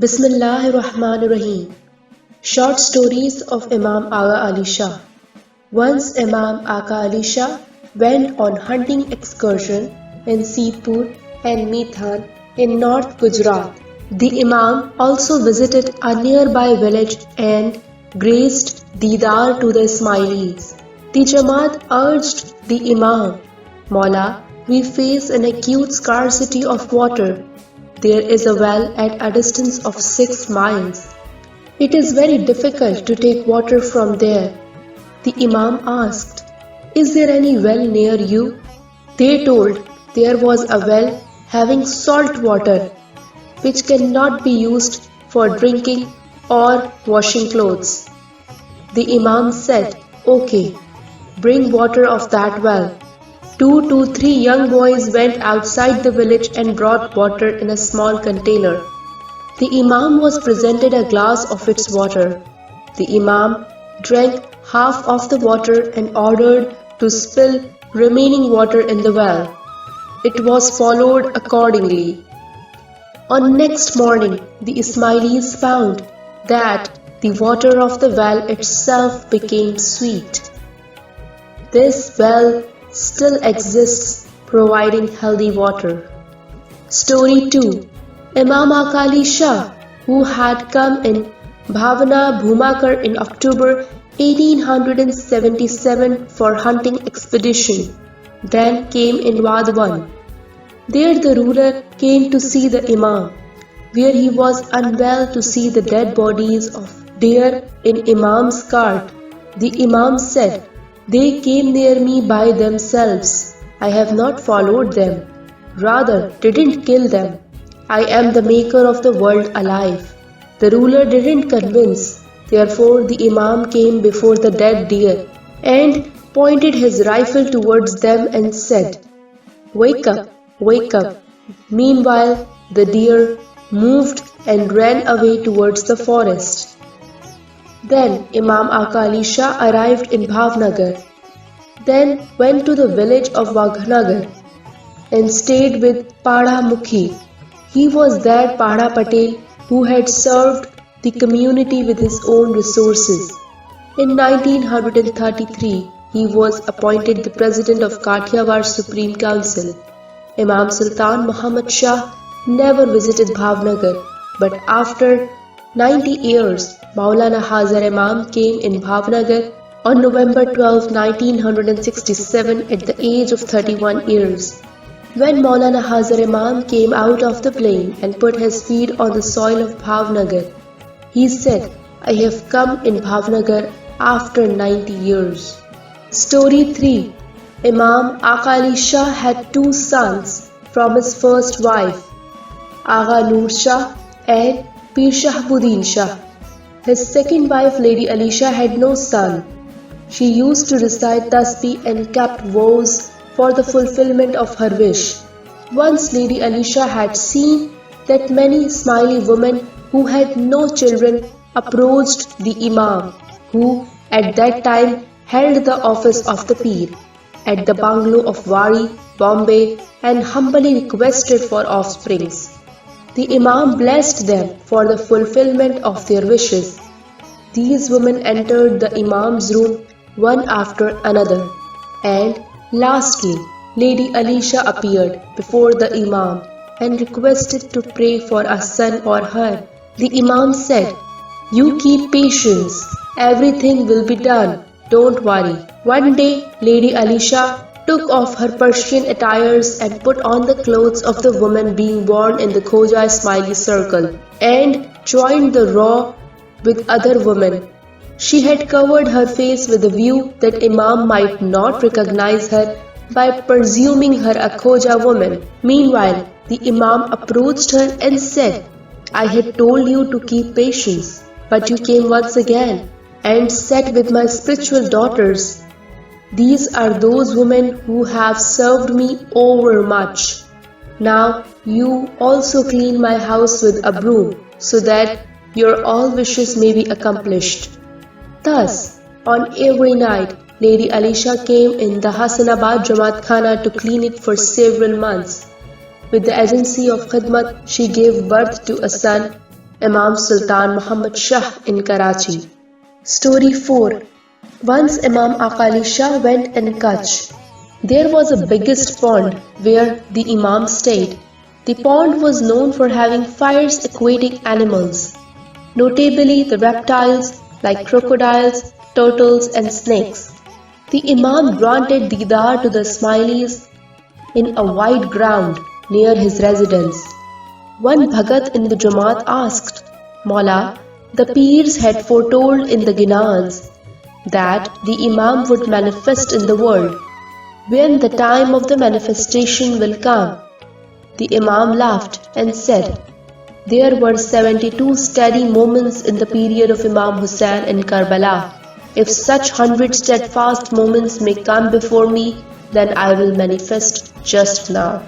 Bismillahirrahmanirrahim. Short stories of Imam Aqa Ali Shah. Once Imam Aqa Ali Shah went on hunting excursion in Seedpur and Methan in North Gujarat. The Imam also visited a nearby village and graced Didar to the Ismailis. The Jamaat urged the Imam, Maula, we face an acute scarcity of water. There is a well at a distance of 6 miles. It is very difficult to take water from there. The Imam asked, is there any well near you? They told there was a well having salt water, which cannot be used for drinking or washing clothes. The Imam said, okay, bring water of that well. 2 to 3 young boys went outside the village and brought water in a small container. The Imam was presented a glass of its water. The Imam drank half of the water and ordered to spill remaining water in the well. It was followed accordingly. On next morning, the Ismailis found that the water of the well itself became sweet. This well still exists, providing healthy water. Story 2. Imam Aqa Ali Shah, who had come in Bhavana Bhumakar in October 1877 for hunting expedition, then came in Vadwan. There the ruler came to see the Imam, where he was unwell to see the dead bodies of deer in Imam's cart. The Imam said, they came near me by themselves. I have not followed them, rather didn't kill them. I am the maker of the world alive. The ruler didn't convince. Therefore the Imam came before the dead deer and pointed his rifle towards them and said, wake up, wake up. Meanwhile the deer moved and ran away towards the forest. Then Imam Aqa Ali Shah arrived in Bhavnagar, then went to the village of Vaghnagar and stayed with Padha Mukhi. He was that Padha Patel who had served the community with his own resources. In 1933, he was appointed the president of Kathiawar Supreme Council. Imam Sultan Mahomad Shah never visited Bhavnagar, but after 90 years, Maulana Hazar Imam came in Bhavnagar on November 12, 1967 at the age of 31 years. When Maulana Hazar Imam came out of the plane and put his feet on the soil of Bhavnagar, he said, I have come in Bhavnagar after 90 years. Story 3. Imam Aqa Ali Shah had 2 sons from his first wife, Agha Noor Shah and Pir Shahbuddin Shah. His second wife, Lady Alisha, had no son. She used to recite tasbih and kept vows for the fulfillment of her wish. Once Lady Alisha had seen that many Ismaili women who had no children approached the Imam, who at that time held the office of the Pir at the bungalow of Wari, Bombay, and humbly requested for offsprings. The Imam blessed them for the fulfillment of their wishes. These women entered the Imam's room one after another, and lastly, Lady Alisha appeared before the Imam and requested to pray for a son or her. The Imam said, you keep patience, everything will be done, don't worry. One day, Lady Alisha took off her Persian attires and put on the clothes of the woman being worn in the Khoja Ismaili circle and joined the raw with other women. She had covered her face with a view that Imam might not recognize her by presuming her a Khoja woman. Meanwhile, the Imam approached her and said, I had told you to keep patience, but you came once again and sat with my spiritual daughters. These are those women who have served me overmuch. Now you also clean my house with a broom, so that your all wishes may be accomplished. Thus, on every night, Lady Alisha came in the Hassanabad Jamaat Khana to clean it for several months. With the agency of Khidmat, she gave birth to a son Imam Sultan Muhammad Shah in Karachi. Story 4. Once Imam Aqa Shah went in Kutch. There was a biggest pond where the Imam stayed. The pond was known for having fierce aquatic animals, notably the reptiles like crocodiles, turtles and snakes. The Imam granted Didar to the Ismailis in a wide ground near his residence. One Bhagat in the Jamaat asked, Maula, the Peers had foretold in the Ginans that the Imam would manifest in the world. When the time of the manifestation will come? The Imam laughed and said, there were 72 steady moments in the period of Imam Hussain in Karbala. If such 100 steadfast moments may come before me, then I will manifest just now.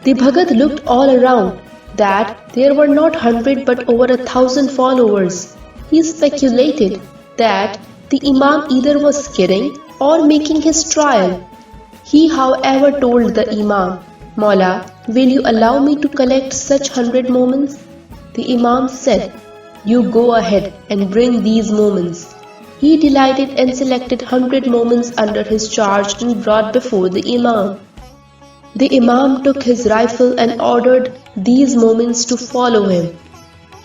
The Bhagat looked all around, that there were not 100 but over 1,000 followers. He speculated that the Imam either was kidding or making his trial. He, however, told the Imam, Maula, will you allow me to collect such 100 moments? The Imam said, you go ahead and bring these moments. He delighted and selected 100 moments under his charge and brought before the Imam. The Imam took his rifle and ordered these moments to follow him.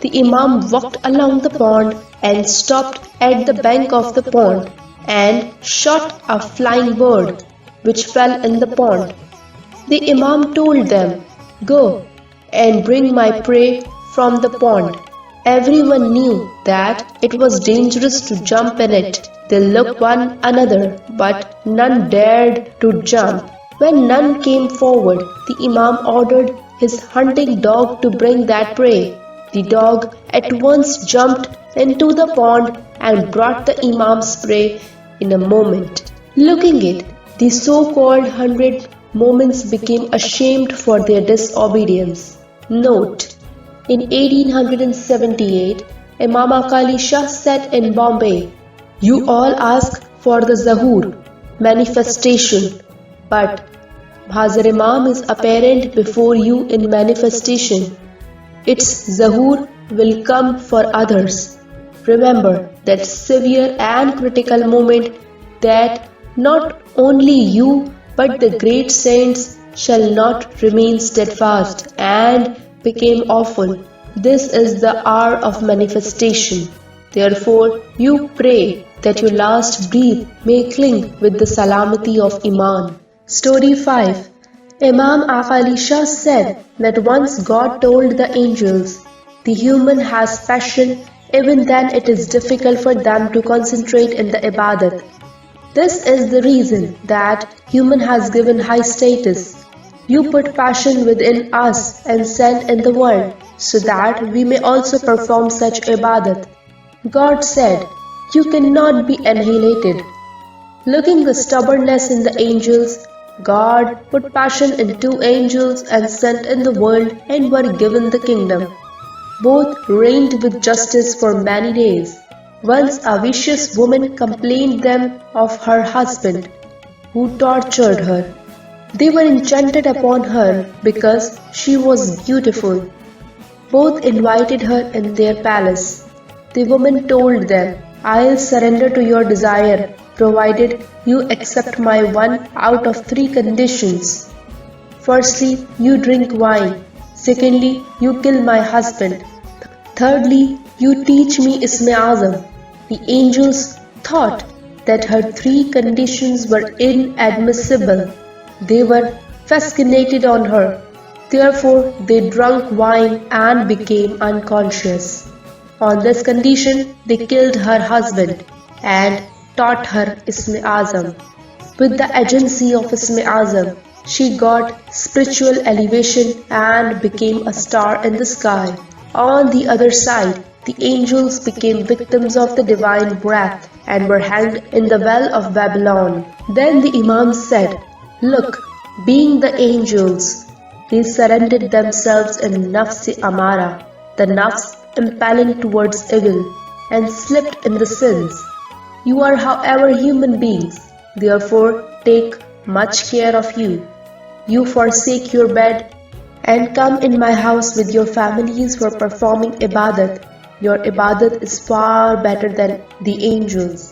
The Imam walked along the pond and stopped at the bank of the pond and shot a flying bird which fell in the pond. The Imam told them, go and bring my prey from the pond. Everyone knew that it was dangerous to jump in it. They looked one another, but none dared to jump. When none came forward, the Imam ordered his hunting dog to bring that prey. The dog at once jumped into the pond and brought the Imam's prey in a moment. Looking at it, the so-called 100 moments became ashamed for their disobedience. Note: in 1878, Imam Aqa Shah said in Bombay, you all ask for the Zahur, manifestation, but Hazar Imam is apparent before you in manifestation. Its Zahur will come for others. Remember that severe and critical moment that not only you but the great saints shall not remain steadfast and became awful. This is the hour of manifestation. Therefore, you pray that your last breath may cling with the salamati of Iman. Story 5. Imam Aqa Shah said that once God told the angels, the human has passion, even then it is difficult for them to concentrate in the ibadat. This is the reason that human has given high status. You put passion within us and send in the world, so that we may also perform such ibadat. God said, you cannot be annihilated. Looking the stubbornness in the angels, God put passion in 2 angels and sent in the world and were given the kingdom. Both reigned with justice for many days. Once a vicious woman complained them of her husband, who tortured her. They were enchanted upon her because she was beautiful. Both invited her in their palace. The woman told them, I'll surrender to your desire, provided you accept my 1 out of 3 conditions. Firstly, you drink wine. Secondly, you kill my husband. Thirdly, you teach me Ism-e-Azam. The angels thought that her 3 conditions were inadmissible. They were fascinated on her. Therefore, they drank wine and became unconscious. On this condition, they killed her husband and taught her Ism-e-Azam. With the agency of Ism-e-Azam, she got spiritual elevation and became a star in the sky. On the other side, the angels became victims of the divine wrath and were hanged in the well of Babylon. Then the Imam said, look, being the angels, they surrendered themselves in Nafs-e Amara, the nafs impelling towards evil, and slipped in the sins. You are, however, human beings, therefore take much care of you. You forsake your bed, and come in my house with your families for performing ibadat. Your ibadat is far better than the angels.